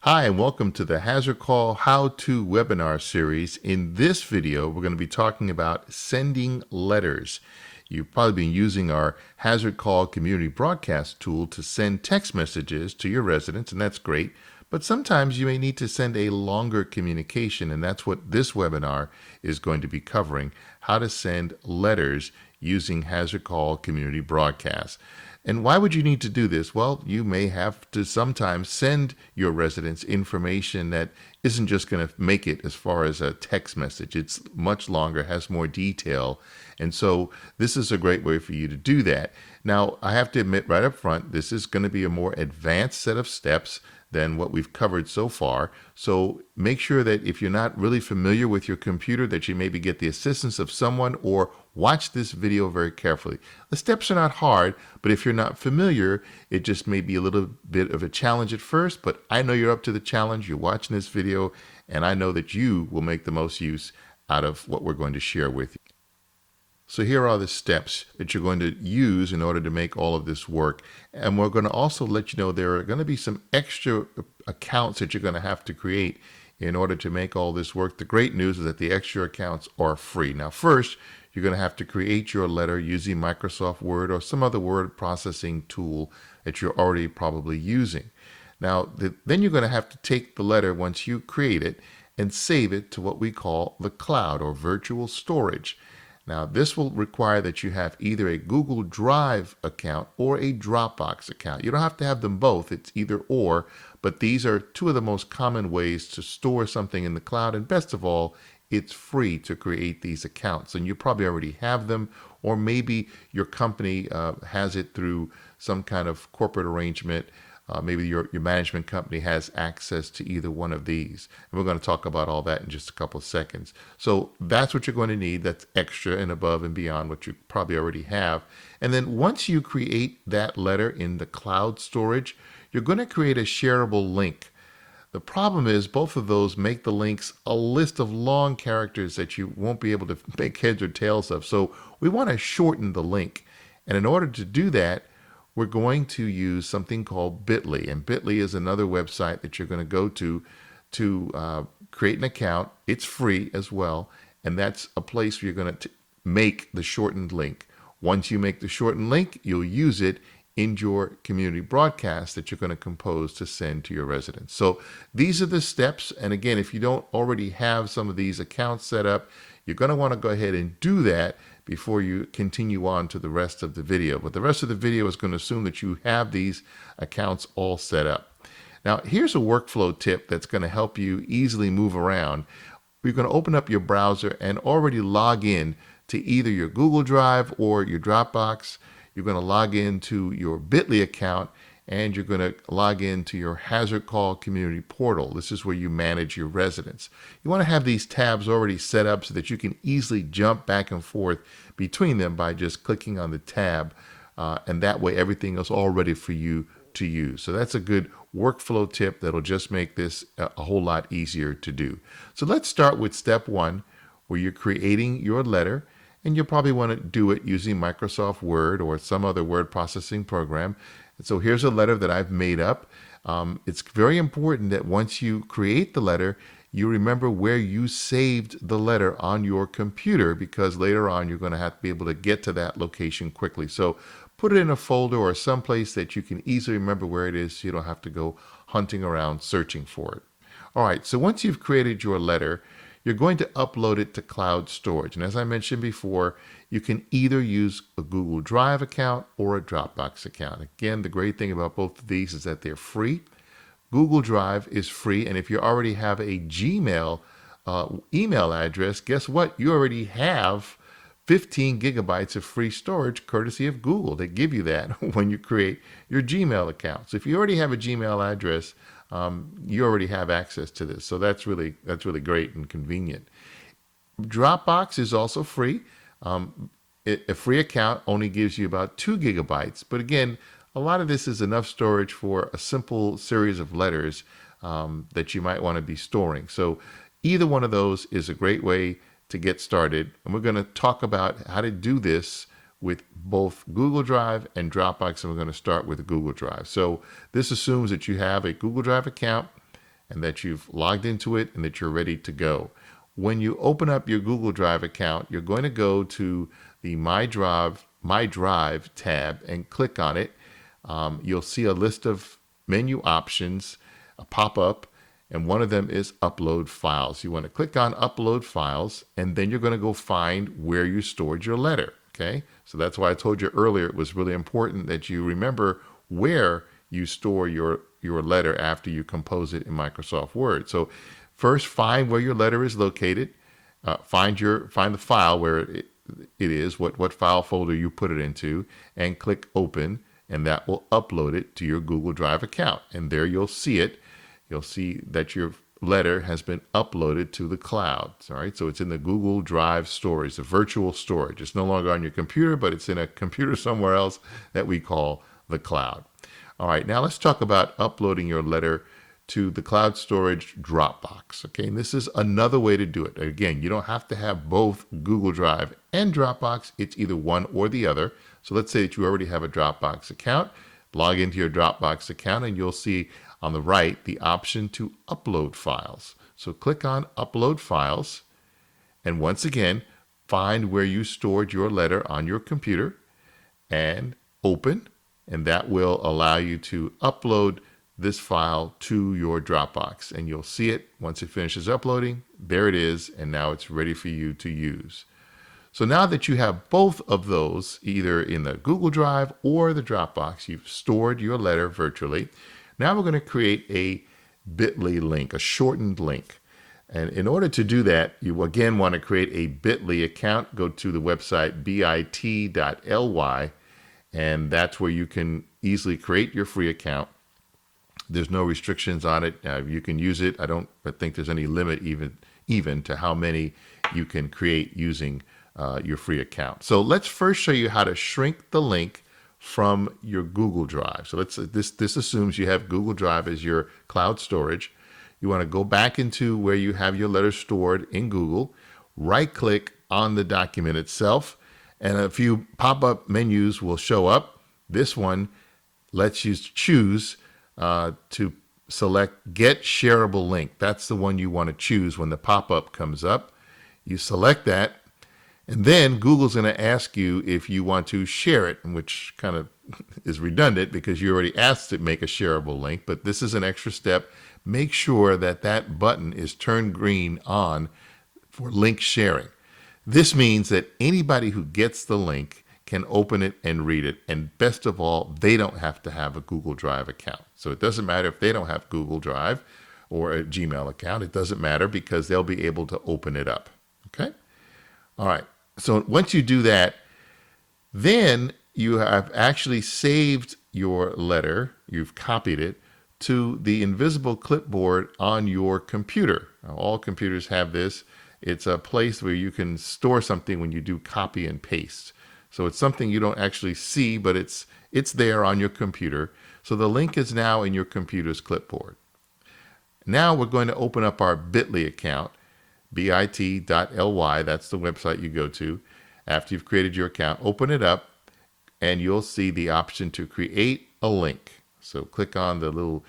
Hi, and welcome to the HazardCall How-To webinar series. In this video, we're going to be talking about sending letters. You've probably been using our HazardCall community broadcast tool to send text messages to your residents, and that's great. But sometimes you may need to send a longer communication, and that's what this webinar is going to be covering, how to send letters using HazardCall community broadcast. And why would you need to do this? Well, you may have to sometimes send your residents information that isn't just going to make it as far as a text message. It's much longer, has more detail. And so this is a great way for you to do that. Now, I have to admit right up front, this is going to be a more advanced set of steps than what we've covered so far. So make sure that if you're not really familiar with your computer, that you maybe get the assistance of someone or watch this video very carefully. The steps are not hard, but if you're not familiar, it just may be a little bit of a challenge at first, but I know you're up to the challenge. You're watching this video, and I know that you will make the most use out of what we're going to share with you. So here are the steps that you're going to use in order to make all of this work. And we're going to also let you know there are going to be some extra accounts that you're going to have to create in order to make all this work. The great news is that the extra accounts are free. Now, first, you're going to have to create your letter using Microsoft Word or some other word processing tool that you're already probably using. Now, then you're going to have to take the letter once you create it and save it to what we call the cloud or virtual storage. Now, this will require that you have either a Google Drive account or a DROPBOX account. You don't have to have them both, it's either or, but these are two of the most common ways to store something in the cloud. And best of all, it's free to create these accounts. And you probably already have them, or maybe your company has it through some kind of corporate arrangement. Maybe your management company has access to either one of these. And we're going to talk about all that in just a couple of seconds. So that's what you're going to need. That's extra and above and beyond what you probably already have. And then once you create that letter in the cloud storage, you're going to create a shareable link. The problem is both of those make the links a list of long characters that you won't be able to make heads or tails of. So we want to shorten the link. And in order to do that, we're going to use something called Bitly. And Bitly is another website that you're going to go to create an account. It's free as well. And that's a place where you're going to make the shortened link. Once you make the shortened link, you'll use it in your community broadcast that you're going to compose to send to your residents. So these are the steps. And again, if you don't already have some of these accounts set up, you're going to want to go ahead and do that before you continue on to the rest of the video. But the rest of the video is going to assume that you have these accounts all set up. Now, here's a workflow tip that's going to help you easily move around. You're going to open up your browser and already log in to either your Google Drive or your Dropbox. You're going to log into your Bitly account, and you're going to log into your HazardCall community portal. This is where you manage your residents. You want to have these tabs already set up so that you can easily jump back and forth between them by just clicking on the tab, and that way everything is all ready for you to use. So that's a good workflow tip that'll just make this a whole lot easier to do. So let's start with step one, where you're creating your letter. And you'll probably want to do it using Microsoft Word or some other word processing program. And so here's a letter that I've made up. It's very important that once you create the letter, you remember where you saved the letter on your computer, because later on you're going to have to be able to get to that location quickly. So put it in a folder or someplace that you can easily remember where it is so you don't have to go hunting around searching for it. All right, so once you've created your letter, you're going to upload it to cloud storage. And as I mentioned before, you can either use a Google Drive account or a Dropbox account. Again, the great thing about both of these is that they're free. Google Drive is free, and if you already have a Gmail email address, guess what? You already have 15 gigabytes of free storage courtesy of Google. They give you that when you create your Gmail account. So if you already have a Gmail address, you already have access to this. So that's really great and convenient. Dropbox is also free. A free account only gives you about 2 gigabytes. But again, a lot of this is enough storage for a simple series of letters that you might want to be storing. So either one of those is a great way to get started. And we're going to talk about how to do this with both Google Drive and Dropbox, and we're going to start with Google Drive. So this assumes that you have a Google Drive account and that you've logged into it and that you're ready to go. When you open up your Google Drive account, you're going to go to the My Drive tab and click on it. You'll see a list of menu options pop up, and one of them is Upload Files. You want to click on Upload Files, and then you're going to go find where you stored your letter. Okay, so that's why I told you earlier it was really important that you remember where you store your letter after you compose it in Microsoft Word. So first, find where your letter is located. Find the file where it is, what file folder you put it into, and click Open, and that will upload it to your Google Drive account. And there you'll see it. You'll see that your letter has been uploaded to the cloud. All right, so it's in the Google Drive storage, the virtual storage. It's no longer on your computer, but it's in a computer somewhere else that we call the cloud. All right, now let's talk about uploading your letter to the cloud storage Dropbox. Okay, and this is another way to do it. Again, you don't have to have both Google Drive and Dropbox. It's either one or the other. So let's say that you already have a Dropbox account. Log into your Dropbox account, and you'll see on the right the option to upload files. So click on Upload Files, and once again, find where you stored your letter on your computer and open, and that will allow you to upload this file to your Dropbox. And you'll see it once it finishes uploading. There it is, and now it's ready for you to use. So now that you have both of those, either in the Google Drive or the Dropbox, you've stored your letter virtually. Now we're going to create a bit.ly link, a shortened link. And in order to do that, you again want to create a bit.ly account. Go to the website bit.ly, and that's where you can easily create your free account. There's no restrictions on it. You can use it. I think there's any limit even to how many you can create using your free account. So let's first show you how to shrink the link from your Google Drive. So this assumes you have Google Drive as your cloud storage. You want to go back into where you have your letter stored in Google, right-click on the document itself, and a few pop-up menus will show up. This one lets you choose to select Get Shareable Link. That's the one you want to choose when the pop-up comes up. You select that, and then Google's going to ask you if you want to share it, which kind of is redundant because you already asked it to make a shareable link, but this is an extra step. Make sure that that button is turned green on for link sharing. This means that anybody who gets the link can open it and read it. And best of all, they don't have to have a Google Drive account. So it doesn't matter if they don't have Google Drive or a Gmail account. It doesn't matter because they'll be able to open it up. Okay? All right. So once you do that, then you have actually saved your letter. You've copied it to the invisible clipboard on your computer. Now, all computers have this. It's a place where you can store something when you do copy and paste. So it's something you don't actually see, but it's there on your computer. So the link is now in your computer's clipboard. Now we're going to open up our bit.ly account, bit.ly. That's the website you go to. After you've created your account, open it up, and you'll see the option to create a link. So click on the little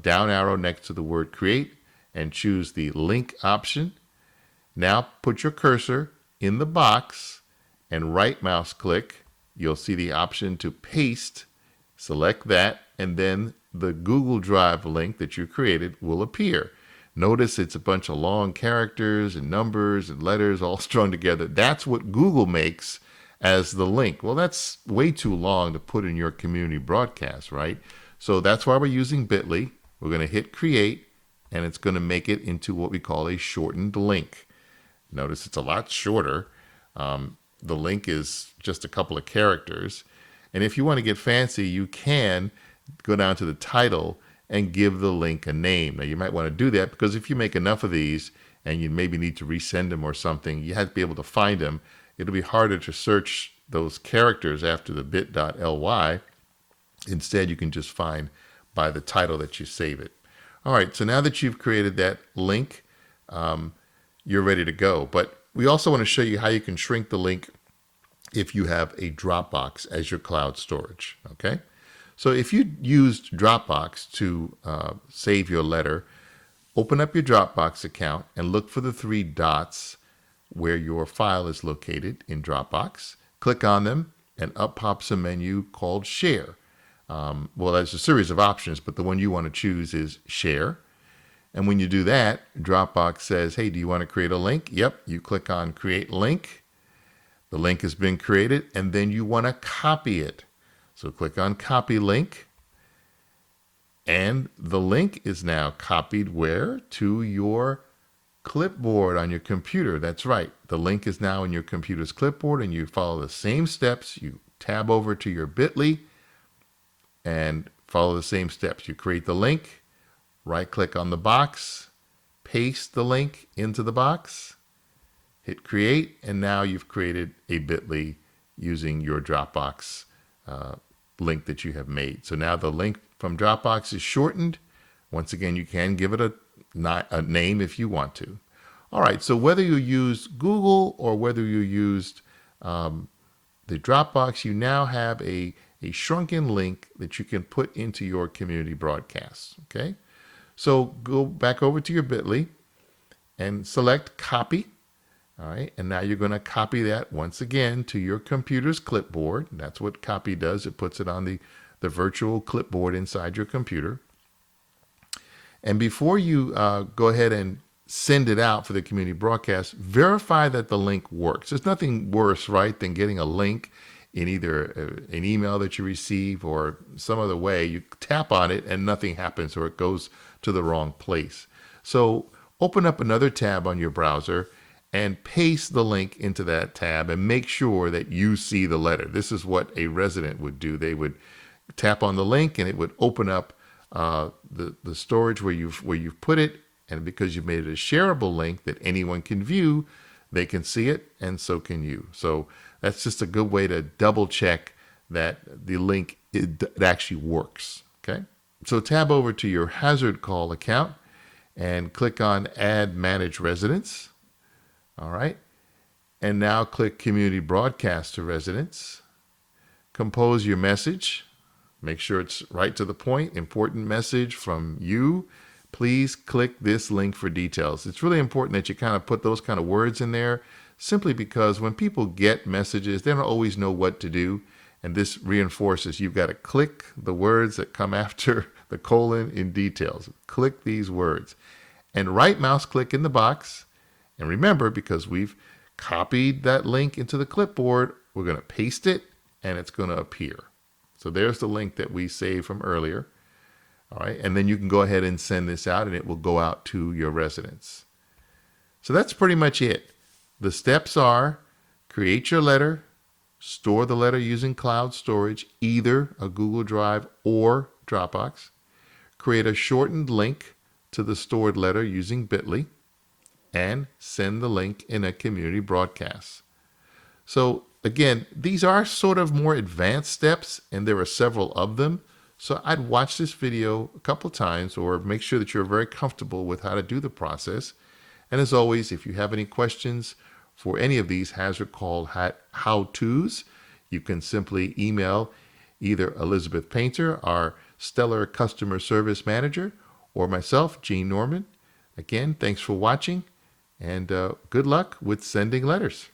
down arrow next to the word create and choose the link option. Now put your cursor in the box and right mouse click. You'll see the option to paste. Select that, and then the Google Drive link that you created will appear. Notice it's a bunch of long characters and numbers and letters all strung together. That's what Google makes as the link. Well, that's way too long to put in your community broadcast, right? So that's why we're using bit.ly. We're going to hit create, and it's going to make it into what we call a shortened link. Notice it's a lot shorter. The link is just a couple of characters. And if you want to get fancy, you can go down to the title and give the link a name. Now, you might want to do that because if you make enough of these and you maybe need to resend them or something, you have to be able to find them. It'll be harder to search those characters after the bit.ly. Instead, you can just find by the title that you save it. All right, so now that you've created that link, you're ready to go. But we also want to show you how you can shrink the link if you have a Dropbox as your cloud storage, okay? So if you used Dropbox to save your letter, Open up your Dropbox account and look for the three dots where your file is located in Dropbox. Click on them and up pops a menu called Share. Well, there's a series of options, but the one you want to choose is Share. And when you do that, Dropbox says, hey, do you want to create a link? Yep, you click on Create Link. The link has been created, and then you want to copy it. So click on Copy Link. And the link is now copied where? To your clipboard on your computer. That's right. The link is now in your computer's clipboard, and you follow the same steps. You tab over to your bit.ly and follow the same steps. You create the link, right-click on the box, paste the link into the box, hit create, and now you've created a bit.ly using your Dropbox link that you have made. So now the link from Dropbox is shortened. Once again, you can give it a name if you want to. All right, so whether you used Google or whether you used the Dropbox, you now have a shrunken link that you can put into your community broadcasts, okay? So go back over to your bit.ly and select copy. All right, and now you're going to copy that once again to your computer's clipboard. That's what copy does. It puts it on the virtual clipboard inside your computer. And before you go ahead and send it out for the community broadcast, verify that the link works. There's nothing worse, right, than getting a link in either an email that you receive or some other way. You tap on it and nothing happens, or it goes to the wrong place. So open up another tab on your browser and paste the link into that tab and make sure that you see the letter. This is what a resident would do. They would tap on the link and it would open up the storage where you've put it. And because you've made it a shareable link that anyone can view, they can see it, and so can you. So that's just a good way to double check that the link it actually works. Okay. So tab over to your HazardCall account and click on Add Manage Residents. All right. And now click Community Broadcast to Residents. Compose your message. Make sure it's right to the point. Important message from you. Please click this link for details. It's really important that you kind of put those kind of words in there, simply because when people get messages, they don't always know what to do. And this reinforces you've got to click the words that come after the colon in details. Click these words and right mouse click in the box. And remember, because we've copied that link into the clipboard, we're going to paste it and it's going to appear. So there's the link that we saved from earlier. All right, and then you can go ahead and send this out and it will go out to your residents. So that's pretty much it. The steps are: create your letter, store the letter using cloud storage, either a Google Drive or Dropbox, create a shortened link to the stored letter using bit.ly, and send the link in a community broadcast. So again, these are sort of more advanced steps, and there are several of them. So I'd watch this video a couple times, or make sure that you're very comfortable with how to do the process. And as always, if you have any questions for any of these HazardCall how-tos, you can simply email either Elizabeth Painter, our stellar customer service manager, or myself, Gene Norman. Again, thanks for watching, and good luck with sending letters.